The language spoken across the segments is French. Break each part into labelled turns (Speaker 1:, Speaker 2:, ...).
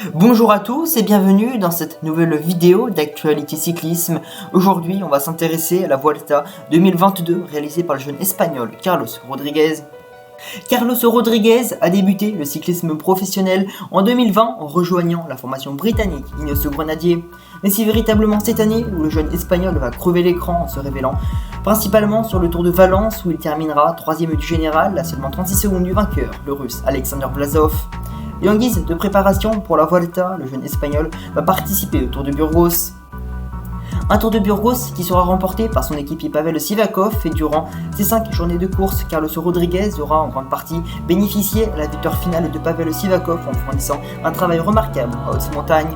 Speaker 1: Bonjour à tous et bienvenue dans cette nouvelle vidéo d'actualité cyclisme. Aujourd'hui, on va s'intéresser à la Vuelta 2022 réalisée par le jeune espagnol Carlos Rodriguez. Carlos Rodriguez a débuté le cyclisme professionnel en 2020 en rejoignant la formation britannique Ineos Grenadier. Mais c'est véritablement cette année où le jeune espagnol va crever l'écran en se révélant principalement sur le Tour de Valence où il terminera 3ème du général à seulement 36 secondes du vainqueur, le russe Alexander Vlasov. Et en guise de préparation pour la Vuelta, le jeune espagnol va participer au Tour de Burgos. Un Tour de Burgos qui sera remporté par son équipier Pavel Sivakov et durant ces 5 journées de course, Carlos Rodriguez aura en grande partie bénéficié à la victoire finale de Pavel Sivakov en fournissant un travail remarquable à haute montagne.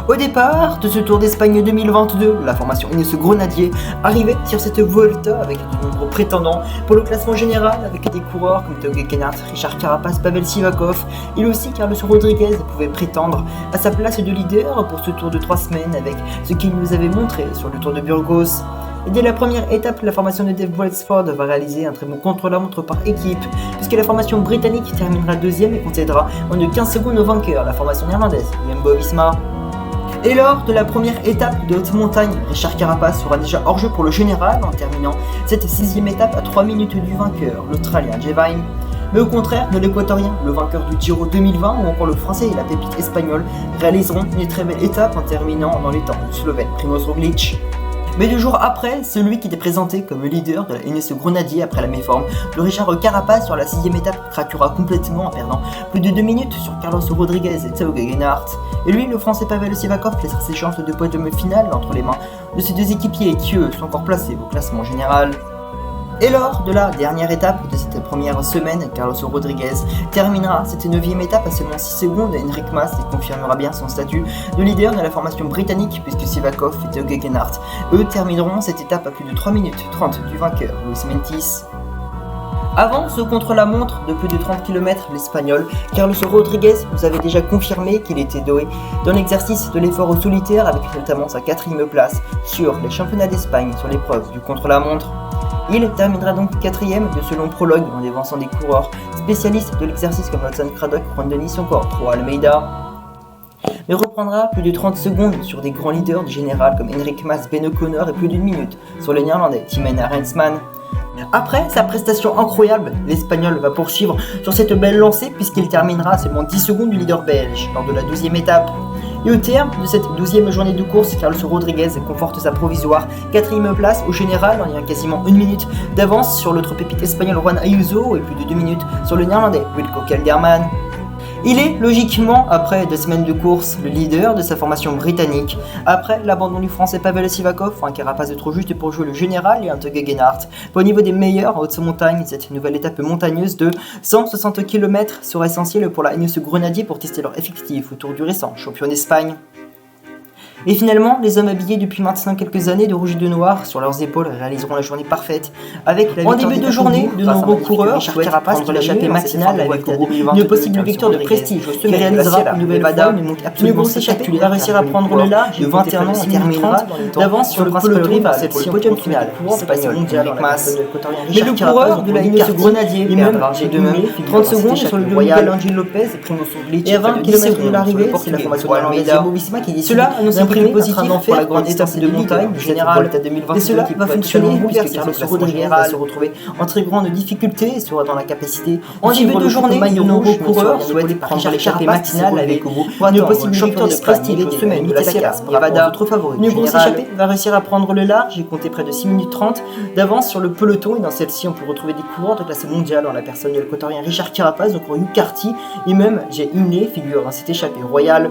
Speaker 1: Au départ de ce Tour d'Espagne 2022, la formation Ineos Grenadier arrivait sur cette Vuelta avec de nombreux prétendants pour le classement général avec des coureurs comme Tao Geoghegan Hart, Richard Carapaz, Pavel Sivakov. Il aussi Carlos Rodriguez pouvait prétendre à sa place de leader pour ce Tour de 3 semaines avec ce qu'il nous avait montré sur le Tour de Burgos. Et dès la première étape, la formation de Dave Brailsford va réaliser un très bon contre-la-montre par équipe, puisque la formation britannique terminera 2ème et concédera moins de 15 secondes au vainqueur, la formation néerlandaise, Jumbo-Visma. Et lors de la première étape de haute montagne, Richard Carapaz sera déjà hors jeu pour le général en terminant cette 6ème étape à 3 minutes du vainqueur, l'Australien Jay Vine. Mais au contraire de l'Équatorien, le vainqueur du Giro 2020 ou encore le Français et la pépite espagnole réaliseront une très belle étape en terminant dans les temps du Slovène Primož Roglič. Mais 2 jours après, celui qui était présenté comme le leader de la Ineos Grenadier après la méforme de Richard Carapaz sur la 6ème étape craquera complètement en perdant plus de 2 minutes sur Carlos Rodriguez et Tao Geoghegan Hart. Et lui, le français Pavel Sivakov laissera ses chances de podium final entre les mains de ses 2 équipiers qui eux sont encore placés au classement général. Et lors de la dernière étape de cette première semaine, Carlos Rodriguez terminera cette 9ème étape à seulement 6 secondes et Enric Mas confirmera bien son statut de leader de la formation britannique puisque Sivakov et Tao Geoghegan Hart, eux, termineront cette étape à plus de 3 minutes 30 du vainqueur, Luis Meintjes. Avant ce contre-la-montre de plus de 30 km, l'Espagnol Carlos Rodriguez nous avait déjà confirmé qu'il était doué dans l'exercice de l'effort au solitaire avec notamment sa 4ème place sur les championnats d'Espagne sur l'épreuve du contre-la-montre. Il terminera donc 4ème de ce long prologue en dévançant des coureurs spécialistes de l'exercice comme Lawson Craddock, Juan Denis ou encore Tro Almeida. Mais reprendra plus de 30 secondes sur des grands leaders du général comme Enric Mas, Ben O'Connor et plus d'1 minute sur le néerlandais Thymen Arensman. Après sa prestation incroyable, l'Espagnol va poursuivre sur cette belle lancée puisqu'il terminera à seulement 10 secondes du leader belge lors de la 12ème étape. Et au terme de cette 12ème journée de course, Carlos Rodriguez conforte sa provisoire 4ème place au général en ayant quasiment 1 minute d'avance sur l'autre pépite espagnol Juan Ayuso et plus de 2 minutes sur le néerlandais Wilco Kelderman. Il est logiquement, après 2 semaines de course, le leader de sa formation britannique, après l'abandon du français Pavel Sivakov, un Carapaz de trop juste pour jouer le général et un Tao Geoghegan Hart. Au niveau des meilleurs en haute montagne, cette nouvelle étape montagneuse de 160 km sera essentielle pour la Ineos Grenadier pour tester leur effectif autour du récent champion d'Espagne. Et finalement, les hommes habillés depuis maintenant quelques années de rouge et de noir sur leurs épaules réaliseront la journée parfaite. Avec en début de journée, de nombreux coureurs souhaitent prendre l'échappée matinale avec une possible victoire de prestige qui réalisera une nouvelle fois une monte absolument spectaculaire. Il va réussir à prendre le large de 21 ans et terminera d'avance sur le peloton pour cette podium finale espagnol Enric Mas. Mais le coureur de la Ineos Grenadier perdra de même 30 secondes sur le Miguel Angel Lopez et Primož Roglič. Et à 20 km de l'arrivée, c'est la formation néerlandaise Jumbo-Visma qui décide positif pour la grande étape de montagne du général. Et cela va fonctionner puisque Carlos Rodriguez va se retrouver en très grande difficulté et sera dans la capacité en début de journée de nombreux coureurs souhaitent prendre l'échappée matinale avec une possible victoire de prestige de semaine de la Sierra Nevada. Une grosse échappée va réussir à prendre le large et compter près de 6 minutes 30 d'avance sur le peloton et dans celle-ci on peut retrouver des coureurs de classe mondiale en la personne de l'Équatorien Richard Carapaz, encore Hugh Carty et même Jay Hindley figure dans cette échappée royale.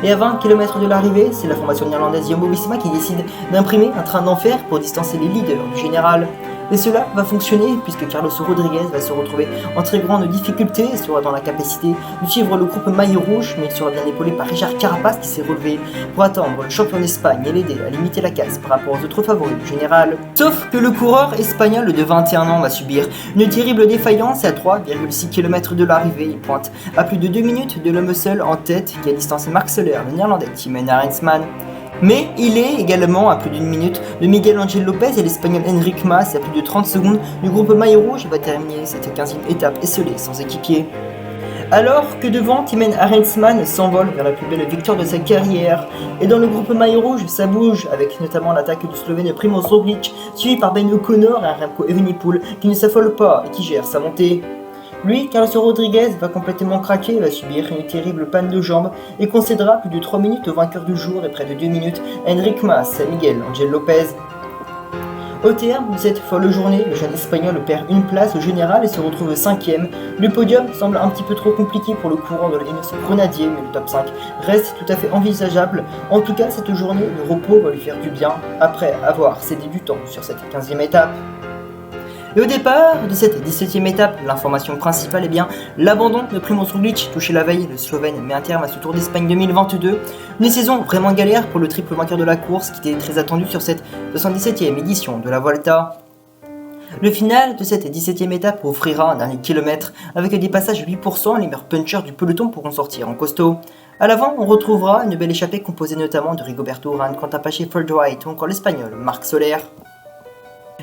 Speaker 1: Et à 20 km de l'arrivée, c'est la formation néerlandaise Jumbo-Visma qui décide d'imprimer un train d'enfer pour distancer les leaders du général. Et cela va fonctionner puisque Carlos Rodriguez va se retrouver en très grande difficulté et sera dans la capacité de suivre le groupe maillot rouge, mais il sera bien épaulé par Richard Carapaz qui s'est relevé pour attendre le champion d'Espagne et l'aider à limiter la casse par rapport aux autres favoris du général. Sauf que le coureur espagnol de 21 ans va subir une terrible défaillance et à 3,6 km de l'arrivée, il pointe à plus de 2 minutes de l'homme seul en tête qui a distancé Marc Soler, le néerlandais Thymen Arensman. Mais il est également à plus d'1 minute de Miguel Angel Lopez et l'Espagnol Enric Mas à plus de 30 secondes du groupe maillot rouge va terminer cette 15e étape esselée sans équipier. Alors que devant, Thymen Arensman s'envole vers la plus belle victoire de sa carrière. Et dans le groupe maillot rouge, ça bouge, avec notamment l'attaque du Slovène Primož Roglič, suivi par Ben O'Connor et un Remco Evenepoel qui ne s'affole pas et qui gère sa montée. Lui, Carlos Rodriguez, va complètement craquer, va subir une terrible panne de jambes et concédera plus de 3 minutes au vainqueur du jour et près de 2 minutes à Enric Mas et Miguel Angel Lopez. Au terme de cette folle journée, le jeune espagnol perd une place au général et se retrouve 5ème. Le podium semble un petit peu trop compliqué pour le courant de l'Ineos Grenadier, mais le top 5 reste tout à fait envisageable. En tout cas, cette journée, le repos va lui faire du bien, après avoir cédé du temps sur cette 15e étape. Et au départ de cette 17e étape, l'information principale est bien l'abandon de Primož Roglič, touché la veille. Le Slovène met un terme à ce Tour d'Espagne 2022. Une saison vraiment galère pour le triple vainqueur de la course qui était très attendu sur cette 77e édition de la Vuelta. Le final de cette 17e étape offrira un dernier kilomètre avec des passages 8%, les meilleurs punchers du peloton pourront sortir en costaud. A l'avant, on retrouvera une belle échappée composée notamment de Rigoberto Urán, Quentin Pache, White ou encore l'espagnol Marc Soler.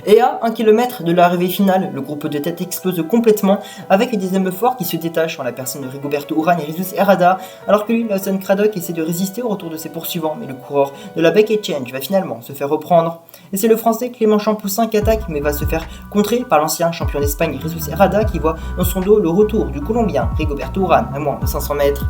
Speaker 1: Et à 1 km de l'arrivée finale, le groupe de tête explose complètement avec des hommes forts qui se détachent en la personne de Rigoberto Urán et Jesus Herrada, alors que lui, Lawson Craddock, essaie de résister au retour de ses poursuivants, mais le coureur de la Bike Exchange va finalement se faire reprendre. Et c'est le français Clément Champoussin qui attaque, mais va se faire contrer par l'ancien champion d'Espagne Jesus Herrada qui voit dans son dos le retour du Colombien Rigoberto Urán à moins de 500 mètres.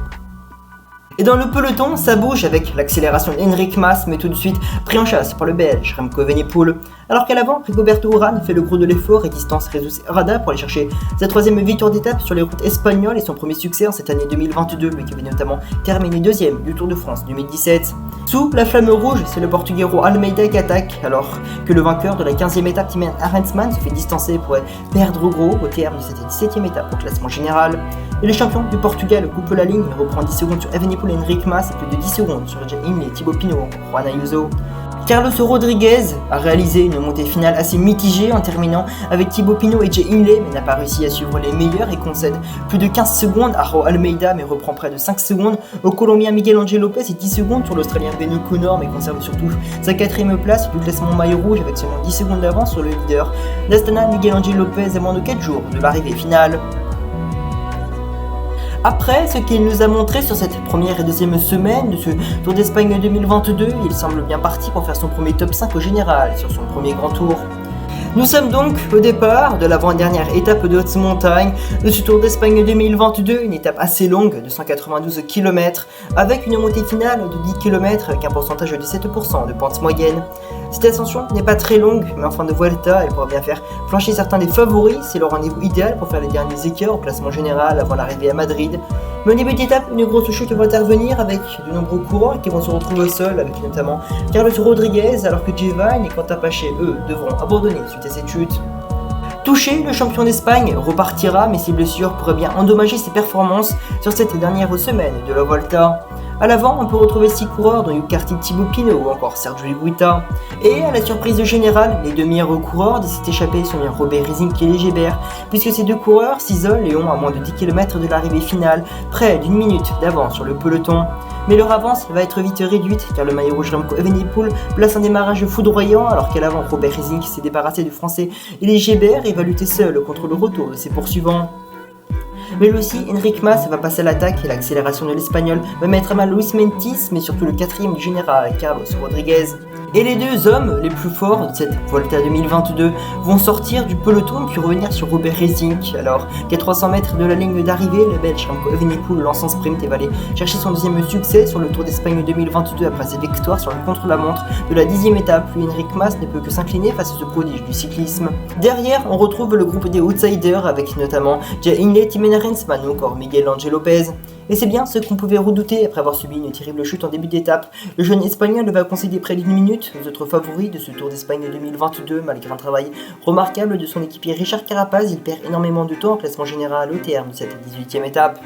Speaker 1: Et dans le peloton, ça bouge avec l'accélération d'Enric Mas, mais tout de suite pris en chasse par le Belge Remco Evenepoel. Alors qu'à l'avant, Rigoberto Urán fait le gros de l'effort et distance Jesus Herrada pour aller chercher sa 3e victoire d'étape sur les routes espagnoles et son premier succès en cette année 2022, lui qui avait notamment terminé 2e du Tour de France 2017. Sous la flamme rouge, c'est le Portugais Almeida qui attaque, alors que le vainqueur de la 15e étape, Thymen Arensman, se fait distancer pour perdre gros au terme de cette 17e étape au classement général. Et le champion du Portugal coupe la ligne, il reprend 10 secondes sur Evenepoel et Enric Mas et plus de 10 secondes sur Jay Hindley, Thibaut Pinot, Juan Ayuso. Carlos Rodriguez a réalisé une montée finale assez mitigée en terminant avec Thibaut Pinot et Jay Hindley, mais n'a pas réussi à suivre les meilleurs et concède plus de 15 secondes à Raul Almeida, mais reprend près de 5 secondes au Colombien Miguel Angel Lopez et 10 secondes sur l'Australien Ben O'Connor, mais conserve surtout sa 4e place du classement maillot rouge avec seulement 10 secondes d'avance sur le leader d'Astana Miguel Angel Lopez à moins de 4 jours de l'arrivée finale. Après ce qu'il nous a montré sur cette première et deuxième semaine de ce Tour d'Espagne 2022, il semble bien parti pour faire son premier top 5 au général sur son premier grand tour. Nous sommes donc au départ de l'avant-dernière étape de haute montagne de ce Tour d'Espagne 2022, une étape assez longue de 192 km avec une montée finale de 10 km avec un pourcentage de 7% de pente moyenne. Cette ascension n'est pas très longue, mais en fin de Vuelta, elle pourra bien faire flancher certains des favoris, c'est le rendez-vous idéal pour faire les derniers écarts au classement général avant l'arrivée à Madrid. Mais au début d'étape, une grosse chute va intervenir avec de nombreux coureurs qui vont se retrouver au sol, avec notamment Carlos Rodriguez, alors que Jay Vine et Quentin Pache, eux, devront abandonner suite à cette chute. Touché, le champion d'Espagne repartira, mais ses blessures pourraient bien endommager ses performances sur cette dernière semaine de la Vuelta. A l'avant, on peut retrouver 6 coureurs dont Hugh Carty, Thibaut Pinot ou encore Sergio Higuita. Et à la surprise générale, les deux meilleurs coureurs de cette échappée sont bien Robert Riesinck et Gébert, puisque ces deux coureurs s'isolent et ont à moins de 10 km de l'arrivée finale, près d'une minute d'avance sur le peloton. Mais leur avance va être vite réduite car le maillot rouge Remco Evenepoel place un démarrage foudroyant alors qu'à l'avant Robert Riesinck s'est débarrassé du français et Gébert et va lutter seul contre le retour de ses poursuivants. Mais lui aussi, Enric Mas va passer à l'attaque et l'accélération de l'espagnol va mettre à mal Luis Mentis, mais surtout le 4e du général, Carlos Rodriguez. Et les deux hommes les plus forts de cette Vuelta 2022 vont sortir du peloton puis revenir sur Robert Riesinck. Alors qu'à 300 mètres de la ligne d'arrivée, le Belge Remco Evenepoel lance en sprint et va aller chercher son deuxième succès sur le Tour d'Espagne 2022 après sa victoire sur le contre-la-montre de la 10e étape. Lui, Enric Mas ne peut que s'incliner face à ce prodige du cyclisme. Derrière, on retrouve le groupe des outsiders avec notamment Jay Hindley, Thymen Arensman ou encore Miguel Angel Lopez. Et c'est bien ce qu'on pouvait redouter après avoir subi une terrible chute en début d'étape. Le jeune espagnol va concéder près d'une minute aux autres favoris de ce Tour d'Espagne 2022. Malgré un travail remarquable de son équipier Richard Carapaz, il perd énormément de temps au classement général au terme de cette 18e étape.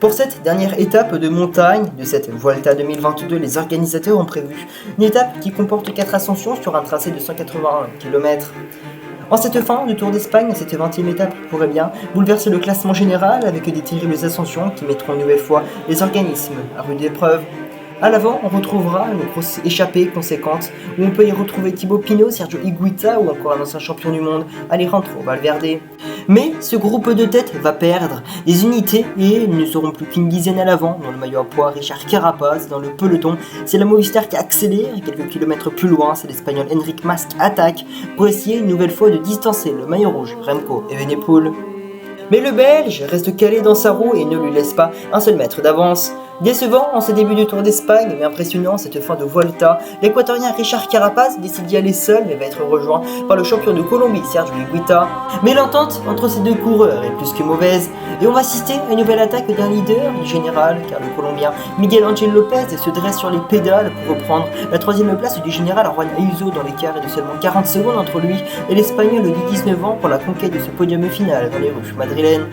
Speaker 1: Pour cette dernière étape de montagne de cette Vuelta 2022, les organisateurs ont prévu une étape qui comporte 4 ascensions sur un tracé de 181 km. En cette fin du Tour d'Espagne, cette 20e étape pourrait bien bouleverser le classement général avec des terribles ascensions qui mettront une nouvelle fois les organismes à rude épreuve. A l'avant, on retrouvera une grosse échappée conséquente où on peut y retrouver Thibaut Pinot, Sergio Higuita ou encore un ancien champion du monde, Alejandro Valverde. Mais ce groupe de tête va perdre des unités et ils ne seront plus qu'une dizaine à l'avant. Dans le maillot à poids, Richard Carapaz. Dans le peloton, c'est la Movistar qui accélère. Et quelques kilomètres plus loin, c'est l'Espagnol Enric Mas qui attaque pour essayer une nouvelle fois de distancer le maillot rouge, Remco Evenepoel. Mais le Belge reste calé dans sa roue et ne lui laisse pas un seul mètre d'avance. Décevant en ce début de Tour d'Espagne, mais impressionnant cette fin de Vuelta, l'Équatorien Richard Carapaz décide d'y aller seul mais va être rejoint par le champion de Colombie, Sergio Higuita. Mais l'entente entre ces deux coureurs est plus que mauvaise et on va assister à une nouvelle attaque d'un leader du général, car le Colombien Miguel Angel Lopez se dresse sur les pédales pour reprendre la troisième place du général Juan Ayuso dans l'écart de seulement 40 secondes entre lui et l'Espagnol de 19 ans pour la conquête de ce podium final dans les rues madrilènes.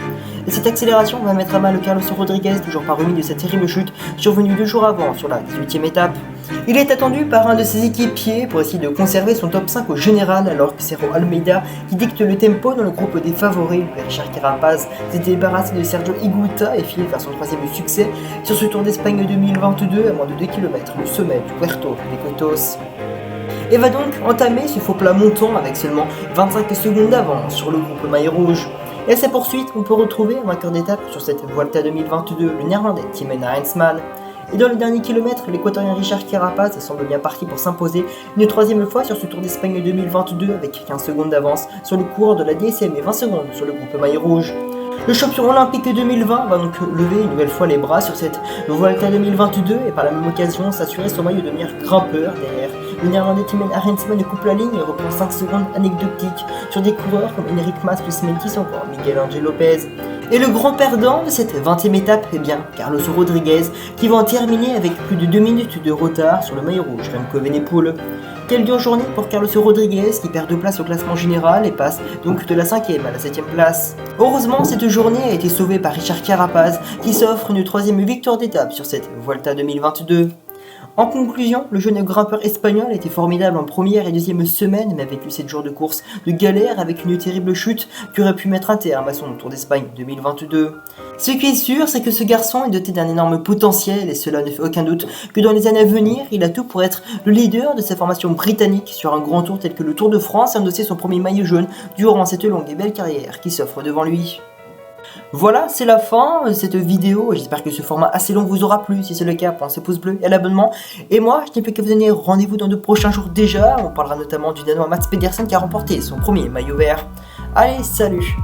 Speaker 1: Et cette accélération va mettre à mal Carlos Rodriguez, toujours pas remis de sa terrible chute survenue 2 jours avant sur la 18e étape. Il est attendu par un de ses équipiers pour essayer de conserver son top 5 au général, alors que Cerro Almeida, qui dicte le tempo dans le groupe des favoris, Richard Carapaz s'est débarrassé de Sergio Higuita et file vers son troisième succès sur ce Tour d'Espagne 2022 à moins de 2 km du sommet du Puerto de Cotos. Et va donc entamer ce faux plat montant avec seulement 25 secondes d'avance sur le groupe maillot rouge. Et à sa poursuite, on peut retrouver un vainqueur d'étape sur cette Vuelta 2022, le néerlandais Thymen Arensman. Et dans le dernier kilomètre, l'Équatorien Richard Carapaz semble bien parti pour s'imposer une troisième fois sur ce Tour d'Espagne 2022 avec 15 secondes d'avance sur le coureur de la DSM et 20 secondes sur le groupe maillot rouge. Le champion olympique 2020 va donc lever une nouvelle fois les bras sur cette Vuelta 2022 et par la même occasion s'assurer son maillot de meilleur grimpeur derrière. Le néerlandais Thymen Arensman coupe la ligne et reprend 5 secondes anecdotiques sur des coureurs comme Enric Mas, Luis Mentis ou encore Miguel Angel Lopez. Et le grand perdant de cette 20e étape, eh bien, Carlos Rodriguez, qui va en terminer avec plus de 2 minutes de retard sur le maillot rouge, Remco Evenepoel. Quelle dure journée pour Carlos Rodriguez qui perd 2 places au classement général et passe donc de la 5e à la 7e place. Heureusement, cette journée a été sauvée par Richard Carapaz qui s'offre une 3e victoire d'étape sur cette Vuelta 2022. En conclusion, le jeune grimpeur espagnol était formidable en première et deuxième semaine, mais a vécu 7 jours de course de galère avec une terrible chute qui aurait pu mettre un terme à son Tour d'Espagne 2022. Ce qui est sûr, c'est que ce garçon est doté d'un énorme potentiel et cela ne fait aucun doute que dans les années à venir, il a tout pour être le leader de sa formation britannique sur un grand tour tel que le Tour de France et endosser son premier maillot jaune durant cette longue et belle carrière qui s'offre devant lui. Voilà, c'est la fin de cette vidéo. J'espère que ce format assez long vous aura plu. Si c'est le cas, pensez pouce bleu et à l'abonnement. Et moi, je n'ai plus qu'à vous donner rendez-vous dans de prochains jours déjà. On parlera notamment du Danois Mads Pedersen qui a remporté son premier maillot vert. Allez, salut!